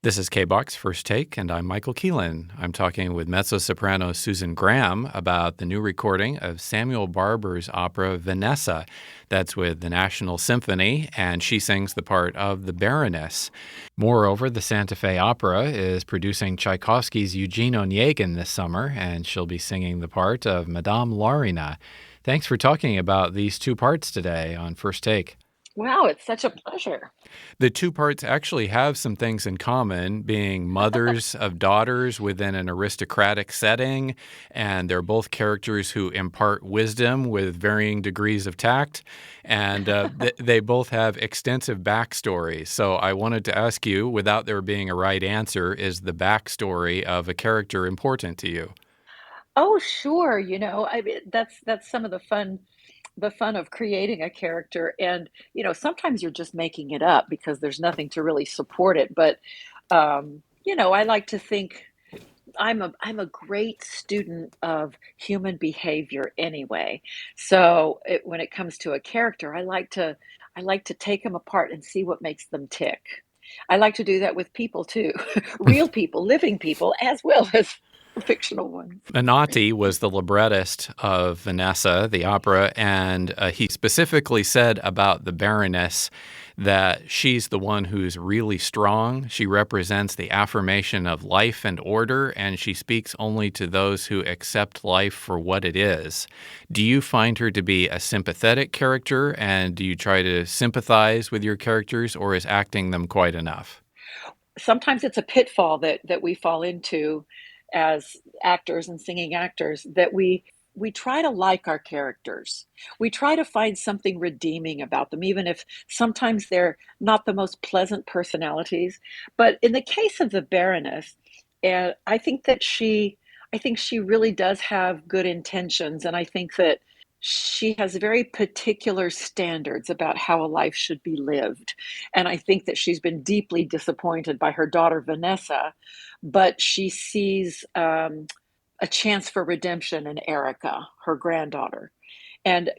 This is KBACH First Take, and I'm Michael Keelan. I'm talking with mezzo-soprano Susan Graham about the new recording of Samuel Barber's opera Vanessa. That's with the National Symphony, and she sings the part of the Baroness. Moreover, the Santa Fe Opera is producing Tchaikovsky's Eugene Onegin this summer, and she'll be singing the part of Madame Larina. Thanks for talking about these two parts today on First Take. Wow, it's such a pleasure. The two parts actually have some things in common, being mothers of daughters within an aristocratic setting, and they're both characters who impart wisdom with varying degrees of tact, and they both have extensive backstories. So I wanted to ask you, without there being a right answer, is the backstory of a character important to you? Oh, sure, I mean, that's some of the fun of creating a character. And, sometimes you're just making it up because there's nothing to really support it. But, I like to think I'm a great student of human behavior anyway. So when it comes to a character, I like to take them apart and see what makes them tick. I like to do that with people too, real people, living people, as well as fictional ones. Menotti was the librettist of Vanessa, the opera, and he specifically said about the Baroness that she's the one who's really strong. She represents the affirmation of life and order, and she speaks only to those who accept life for what it is. Do you find her to be a sympathetic character, and do you try to sympathize with your characters, or is acting them quite enough? Sometimes it's a pitfall that we fall into as actors and singing actors, that we try to like our characters. We try to find something redeeming about them, even if sometimes they're not the most pleasant personalities. But in the case of the Baroness, and I think she really does have good intentions, and I think that she has very particular standards about how a life should be lived. And I think that she's been deeply disappointed by her daughter Vanessa, but she sees a chance for redemption in Erika, her granddaughter. And,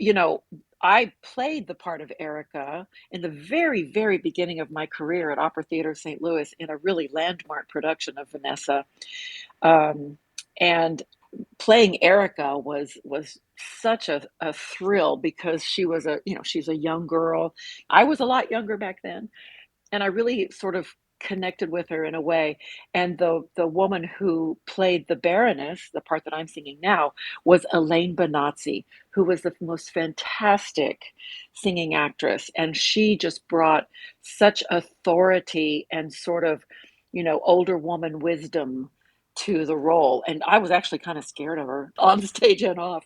I played the part of Erika in the very, very beginning of my career at Opera Theater St. Louis in a really landmark production of Vanessa. Um, and playing Erica was such a thrill because she's a young girl. I was a lot younger back then, and I really sort of connected with her in a way. And the woman who played the Baroness, the part that I'm singing now, was Elaine Bonazzi, who was the most fantastic singing actress, and she just brought such authority and sort of, older woman wisdom to the role. And I was actually kind of scared of her on stage and off,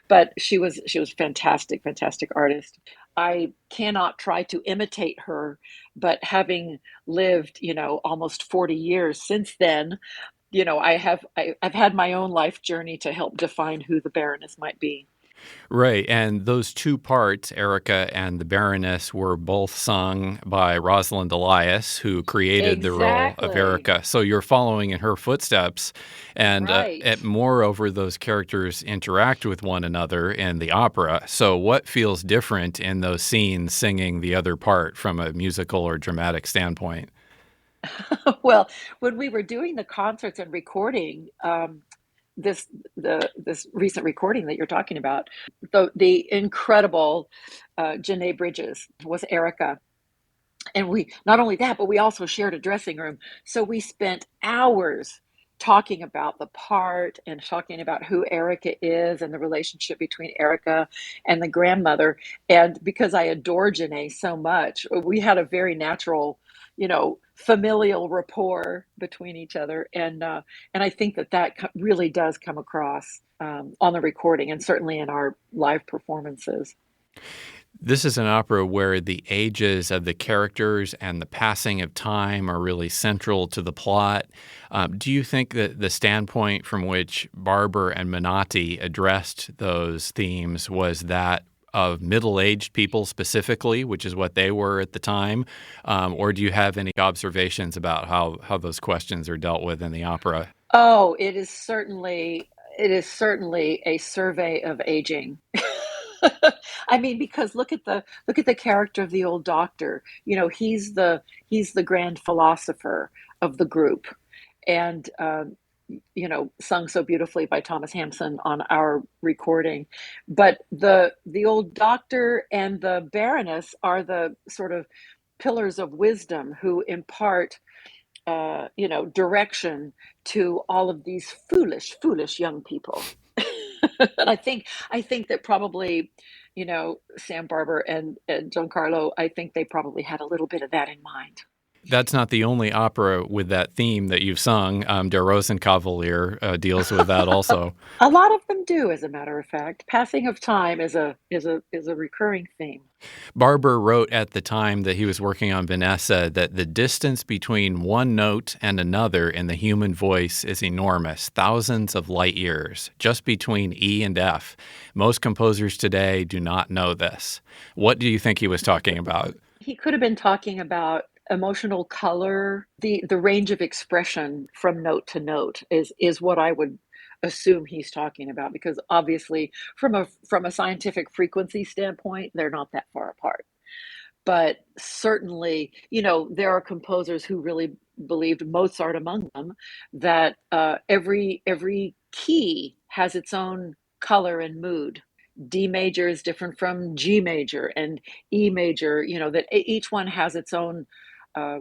but she was fantastic, fantastic artist. I cannot try to imitate her, but having lived, almost 40 years since then, I've had my own life journey to help define who the Baroness might be. Right, and those two parts, Erica and the Baroness, were both sung by Rosalind Elias, who created the role of Exactly. Erica. So you're following in her footsteps, and Right. moreover, those characters interact with one another in the opera. So what feels different in those scenes singing the other part from a musical or dramatic standpoint? Well, when we were doing the concerts and recording, this this recent recording that you're talking about, the incredible Janae Bridges was Erica, and we not only that, but we also shared a dressing room. So we spent hours talking about the part and talking about who Erica is and the relationship between Erica and the grandmother. And because I adore Janae so much, we had a very natural, familial rapport between each other. And I think that really does come across on the recording and certainly in our live performances. This is an opera where the ages of the characters and the passing of time are really central to the plot. Do you think that the standpoint from which Barber and Menotti addressed those themes was that of middle-aged people specifically, which is what they were at the time? Or do you have any observations about how those questions are dealt with in the opera? Oh, it is certainly a survey of aging. I mean, because look at the character of the old doctor. He's the grand philosopher. of the group. And sung so beautifully by Thomas Hampson on our recording. But the old doctor and the Baroness are the sort of pillars of wisdom who impart direction to all of these foolish young people. And I think that probably, Sam Barber and Giancarlo, I think they probably had a little bit of that in mind. That's not the only opera with that theme that you've sung. Der Rosenkavalier deals with that also. A lot of them do, as a matter of fact. Passing of time is a recurring theme. Barber wrote at the time that he was working on Vanessa that the distance between one note and another in the human voice is enormous, thousands of light years, just between E and F. Most composers today do not know this. What do you think he was talking about? He could have been talking about emotional color, the range of expression from note to note is what I would assume he's talking about, because obviously from a scientific frequency standpoint, they're not that far apart. But certainly, there are composers who really believed, Mozart among them, that every key has its own color and mood. D major is different from G major and E major, that each one has its own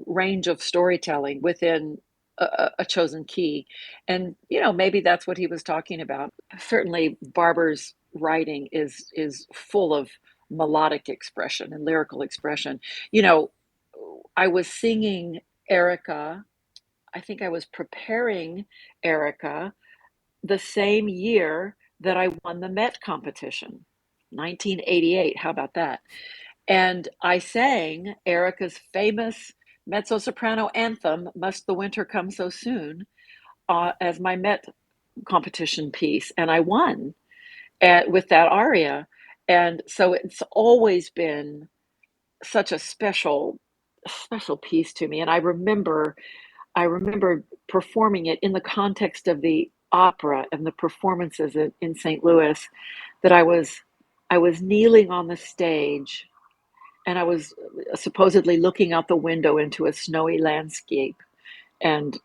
range of storytelling within a chosen key. And, maybe that's what he was talking about. Certainly, Barber's writing is full of melodic expression and lyrical expression. I was singing Erika. I think I was preparing Erika the same year that I won the Met competition, 1988. How about that? And I sang Erika's famous mezzo-soprano anthem, Must the Winter Come So Soon, as my Met competition piece. And I won with that aria. And so it's always been such a special piece to me. And I remember performing it in the context of the opera and the performances in St. Louis, that I was kneeling on the stage, and I was supposedly looking out the window into a snowy landscape, and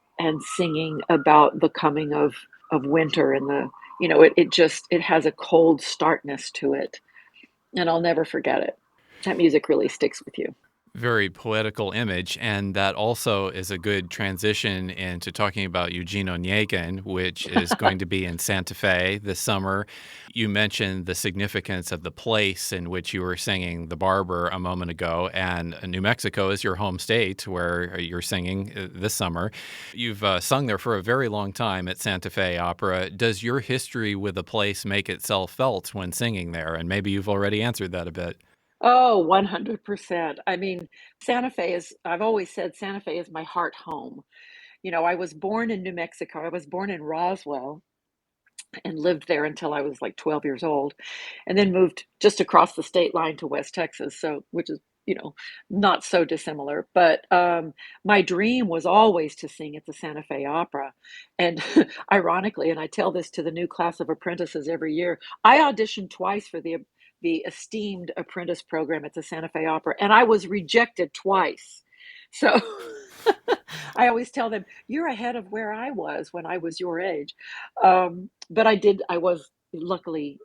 singing about the coming of winter, and it has a cold starkness to it, and I'll never forget it. That music really sticks with you. Very poetical image, and that also is a good transition into talking about Eugene Onegin, which is going to be in Santa Fe this summer. You mentioned the significance of the place in which you were singing the Barber a moment ago, and New Mexico is your home state where you're singing this summer. You've sung there for a very long time at Santa Fe Opera. Does your history with the place make itself felt when singing there? And maybe you've already answered that a bit. Oh, 100%. I mean, I've always said Santa Fe is my heart home. I was born in New Mexico. I was born in Roswell and lived there until I was like 12 years old, and then moved just across the state line to West Texas, so which is, not so dissimilar. But my dream was always to sing at the Santa Fe Opera. And ironically, and I tell this to the new class of apprentices every year, I auditioned twice for the esteemed apprentice program at the Santa Fe Opera, and I was rejected twice. So I always tell them, you're ahead of where I was when I was your age. But I was luckily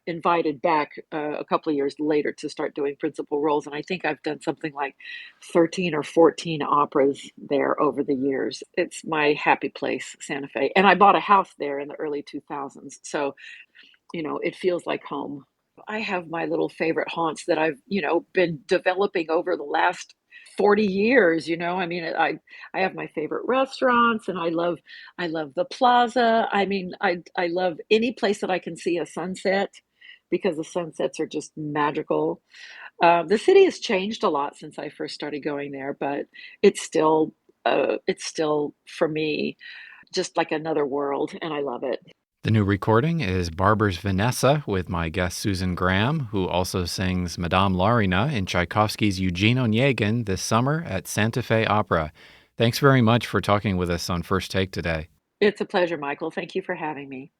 invited back a couple of years later to start doing principal roles. And I think I've done something like 13 or 14 operas there over the years. It's my happy place, Santa Fe. And I bought a house there in the early 2000s. So, it feels like home. I have my little favorite haunts that I've, been developing over the last 40 years. I mean, I have my favorite restaurants, and I love the plaza. I mean, I love any place that I can see a sunset, because the sunsets are just magical. The city has changed a lot since I first started going there, but it's still for me just like another world, and I love it. The new recording is Barber's Vanessa with my guest Susan Graham, who also sings Madame Larina in Tchaikovsky's Eugene Onegin this summer at Santa Fe Opera. Thanks very much for talking with us on First Take today. It's a pleasure, Michael. Thank you for having me.